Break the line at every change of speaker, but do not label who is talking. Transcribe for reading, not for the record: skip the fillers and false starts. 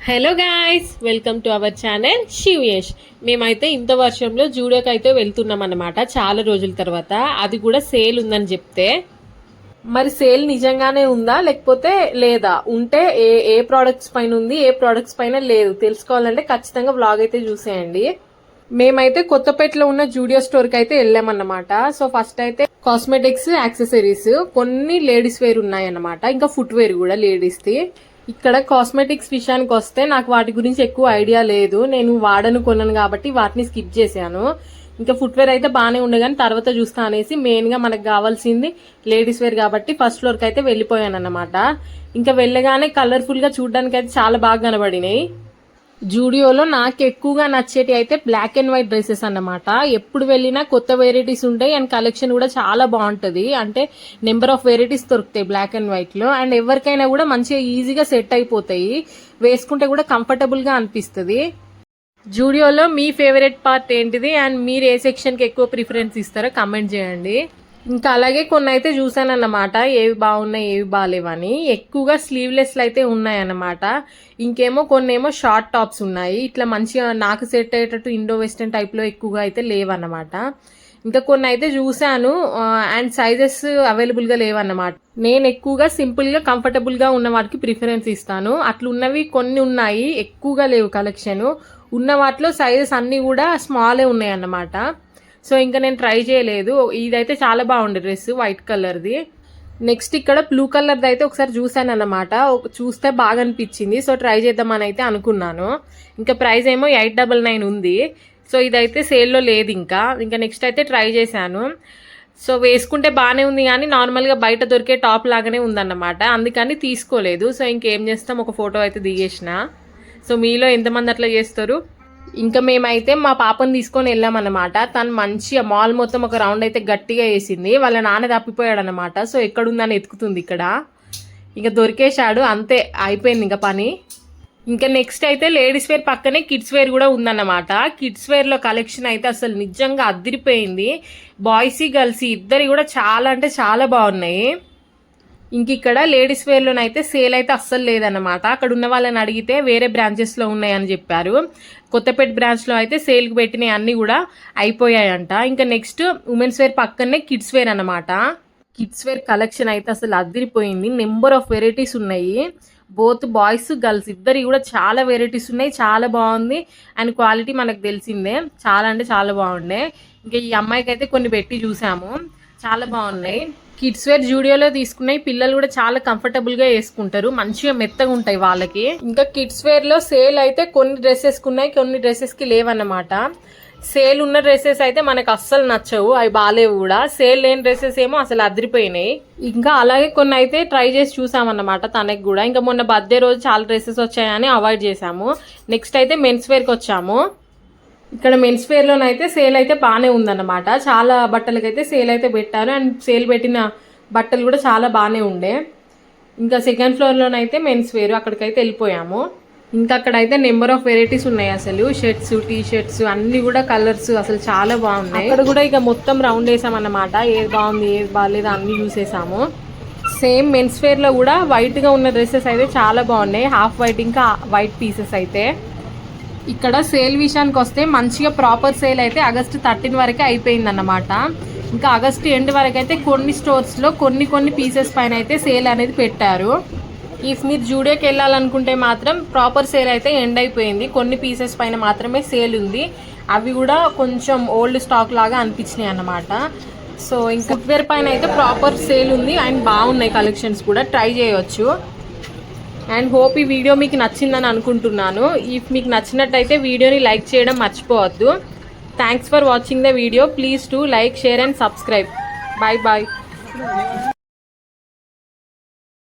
Hello guys, welcome to our channel Shivayesh. మేమైతే ఇంత వర్షంలో జూడియోకి అయితే వెళ్తున్నాం అన్నమాట. చాలా రోజుల తర్వాత, అది కూడా సేల్ ఉందని చెప్తే, మరి సేల్ నిజంగానే ఉందా లేకపోతే లేదా, ఉంటే ఏ ఏ ప్రోడక్ట్స్ పైన ఉంది, ఏ ప్రోడక్ట్స్ పైన లేదు తెలుసుకోవాలంటే ఖచ్చితంగా వ్లాగ్ అయితే చూసేయండి. మేమైతే కొత్తపేటలో ఉన్న జూడియో స్టోర్ కి అయితే వెళ్ళామన్నమాట. సో ఫస్ట్ అయితే కాస్మెటిక్స్, యాక్సెసరీస్, కొన్ని లేడీస్ వేర్ ఉన్నాయన్నమాట, ఇంకా ఫుట్ వేర్ కూడా లేడీస్ ది. ఇక్కడ కాస్మెటిక్స్ విషయానికి వస్తే నాకు వాటి గురించి ఎక్కువ ఐడియా లేదు, నేను వాడను కొన్నాను కాబట్టి వాటిని స్కిప్ చేశాను. ఇంకా ఫుట్వేర్ అయితే బాగానే ఉండే కానీ తర్వాత చూస్తా అనేసి మెయిన్ గా మనకు కావాల్సింది లేడీస్ వేర్ కాబట్టి ఫస్ట్ ఫ్లోర్ కి అయితే వెళ్ళిపోయాను అన్నమాట. ఇంకా వెళ్ళగానే కలర్ఫుల్ గా చూడడానికి అయితే చాలా బాగా కనబడినాయి. జూడియోలో నాకు ఎక్కువగా నచ్చేటి అయితే బ్లాక్ అండ్ వైట్ డ్రెస్సెస్ అన్నమాట. ఎప్పుడు వెళ్ళినా కొత్త వెరైటీస్ ఉంటాయి అండ్ కలెక్షన్ కూడా చాలా బాగుంటది. అంటే నెంబర్ ఆఫ్ వెరైటీస్ దొరుకుతాయి బ్లాక్ అండ్ వైట్ లో. అండ్ ఎవరికైనా కూడా మంచిగా ఈజీగా సెట్ అయిపోతాయి, వేసుకుంటే కూడా కంఫర్టబుల్ గా అనిపిస్తుంది. జూడియోలో మీ ఫేవరెట్ పార్ట్ ఏంటిది అండ్ మీరు ఏ సెక్షన్ కి ఎక్కువ ప్రిఫరెన్స్ ఇస్తారో కమెంట్ చేయండి. ఇంకా అలాగే కొన్ని అయితే చూసానన్నమాట, ఏవి బాగున్నాయి ఏవి బాగాలేవని. ఎక్కువగా స్లీవ్లెస్ అయితే ఉన్నాయన్నమాట. ఇంకేమో కొన్ని ఏమో షార్ట్ టాప్స్ ఉన్నాయి, ఇట్లా మంచిగా నాకు సెట్ అయ్యేటట్టు ఇండో వెస్టర్న్ టైప్ లో ఎక్కువగా అయితే లేవన్నమాట. ఇంకా కొన్ని అయితే చూసాను అండ్ సైజెస్ అవైలబుల్ గా లేవన్నమాట. నేను ఎక్కువగా సింపుల్ గా కంఫర్టబుల్ గా ఉన్న వాటికి ప్రిఫరెన్స్ ఇస్తాను. అట్లున్నవి కొన్ని ఉన్నాయి, ఎక్కువగా లేవు కలెక్షన్. ఉన్న వాటిలో సైజెస్ అన్ని కూడా స్మాలే ఉన్నాయి అన్నమాట. సో ఇంకా నేను ట్రై చేయలేదు. ఇదైతే చాలా బాగుంది డ్రెస్, వైట్ కలర్ది. నెక్స్ట్ ఇక్కడ బ్లూ కలర్ది అయితే ఒకసారి చూసాను అన్నమాట, చూస్తే బాగా అనిపించింది. సో ట్రై చేద్దామని అయితే అనుకున్నాను. ఇంకా ప్రైస్ ఏమో 899 ఉంది. సో ఇదైతే సేల్లో లేదు. ఇంకా నెక్స్ట్ అయితే ట్రై చేశాను. సో వేసుకుంటే బాగానే ఉంది కానీ నార్మల్గా బయట దొరికే టాప్ లాగానే ఉందన్నమాట, అందుకని తీసుకోలేదు. సో ఇంకేం చేస్తాం, ఒక ఫోటో అయితే దిగేసిన. సో మీలో ఎంతమంది అట్లా చేస్తారు? ఇంకా మేమైతే మా పాపను తీసుకొని వెళ్ళామన్నమాట. తను మంచిగా మాల్ మొత్తం ఒక రౌండ్ అయితే గట్టిగా వేసింది. వాళ్ళ నాన్న తప్పిపోయాడు అనమాట. సో ఎక్కడుందని ఎత్తుకుతుంది ఇక్కడ, ఇంకా దొరికేశాడు, అంతే అయిపోయింది ఇంకా పని. ఇంకా నెక్స్ట్ అయితే లేడీస్ వేర్ పక్కనే కిడ్స్ వేర్ కూడా ఉందన్నమాట. కిడ్స్ వేర్ లో కలెక్షన్ అయితే అసలు నిజంగా అదిరిపోయింది. బాయ్స్ గర్ల్స్ ఇద్దరి కూడా చాలా అంటే చాలా బాగున్నాయి. ఇంక ఇక్కడ లేడీస్ వేర్ లోనైతే సేల్ అయితే అస్సలు లేదన్నమాట. అక్కడ ఉన్న వాళ్ళని అడిగితే వేరే బ్రాంచెస్ లో ఉన్నాయని చెప్పారు. కొత్తపేట బ్రాంచ్ లో అయితే సేల్ కి పెట్టినవి అన్ని కూడా అయిపోయాయంట. ఇంకా నెక్స్ట్ ఉమెన్స్ వేర్ పక్కనే కిడ్స్ వేర్ అన్నమాట. కిడ్స్ వేర్ కలెక్షన్ అయితే అసలు అదిరిపోయింది. నెంబర్ ఆఫ్ వెరైటీస్ ఉన్నాయి, బోత్ బాయ్స్ గర్ల్స్ ఇద్దరి కూడా చాలా వెరైటీస్ ఉన్నాయి. చాలా బాగుంది అండ్ క్వాలిటీ మనకు తెలిసిందే, చాలా అంటే చాలా బాగుండే. ఇంకా ఈ అమ్మాయికి అయితే కొన్ని పెట్టి చూసాము, చాలా బాగున్నాయి. కిడ్స్ వేర్ జూడియోలో తీసుకున్నాయి, పిల్లలు కూడా చాలా కంఫర్టబుల్ గా వేసుకుంటారు, మంచిగా మెత్తగా ఉంటాయి వాళ్ళకి. ఇంకా కిడ్స్ వేర్ లో సేల్ అయితే కొన్ని డ్రెస్సెస్ కి ఉన్నాయి, కొన్ని డ్రెస్సెస్ కి లేవన్నమాట. సేల్ ఉన్న డ్రెస్సెస్ అయితే మనకు అస్సలు నచ్చవు, అవి బాగాలేవు కూడా. సేల్ లేని డ్రెస్సెస్ ఏమో అసలు అదిరిపోయినాయి. ఇంకా అలాగే కొన్ని అయితే ట్రై చేసి చూసామన్నమాట తనకి కూడా. ఇంకా మొన్న బర్త్డే రోజు చాలా డ్రెస్సెస్ వచ్చాయని అవాయిడ్ చేసాము. నెక్స్ట్ అయితే మెన్స్ వేర్ కి వచ్చాము. ఇక్కడ మెన్స్ వేర్ లోనైతే సేల్ అయితే బాగానే ఉందన్నమాట. చాలా బట్టలకైతే సేల్ అయితే పెట్టారు అండ్ సేల్ పెట్టిన బట్టలు కూడా చాలా బాగానే ఉండే. ఇంకా సెకండ్ ఫ్లోర్ లోనైతే మెన్స్ వేర్, అక్కడికైతే వెళ్ళిపోయాము. ఇంకా అక్కడైతే నెంబర్ ఆఫ్ వెరైటీస్ ఉన్నాయి అసలు, షర్ట్స్, టీ షర్ట్స్ అన్ని కూడా కలర్స్ అసలు చాలా బాగున్నాయి. అక్కడ కూడా ఇక మొత్తం రౌండ్ వేసామన్నమాట, ఏది బాగుంది ఏది బాగాలేదు అన్ని చూసేసాము. సేమ్ మెన్స్ వేర్ లో కూడా వైట్ గా ఉన్న డ్రెస్సెస్ అయితే చాలా బాగున్నాయి, హాఫ్ వైట్ ఇంకా వైట్ పీసెస్ అయితే. ఇక్కడ సేల్ విషయానికి వస్తే మంచిగా ప్రాపర్ సేల్ అయితే ఆగస్టు 13 వరకే అయిపోయింది అన్నమాట. ఇంకా ఆగస్టు ఎండ్ వరకు అయితే కొన్ని స్టోర్స్ లో కొన్ని పీసెస్ పైన అయితే సేల్ అనేది పెట్టారు. ఇఫ్ మీరు జూడియోకి వెళ్ళాలనుకుంటే మాత్రం ప్రాపర్ సేల్ అయితే ఎండ్ అయిపోయింది, కొన్ని పీసెస్ పైన మాత్రమే సేల్ ఉంది. అవి కూడా కొంచెం ఓల్డ్ స్టాక్ లాగా అనిపించినాయి అన్నమాట. సో ఇంకా ఫుట్వేర్ పైన అయితే ప్రాపర్ సేల్ ఉంది అండ్ బాగున్నాయి కలెక్షన్స్ కూడా, ట్రై చేయొచ్చు. అండ్ హోప్ ఈ వీడియో మీకు నచ్చిందని అనుకుంటున్నాను. ఇఫ్ మీకు నచ్చినట్టయితే వీడియోని లైక్ చేయడం మర్చిపోవద్దు. Thanks for watching the video. Please to like, share and subscribe. Bye bye.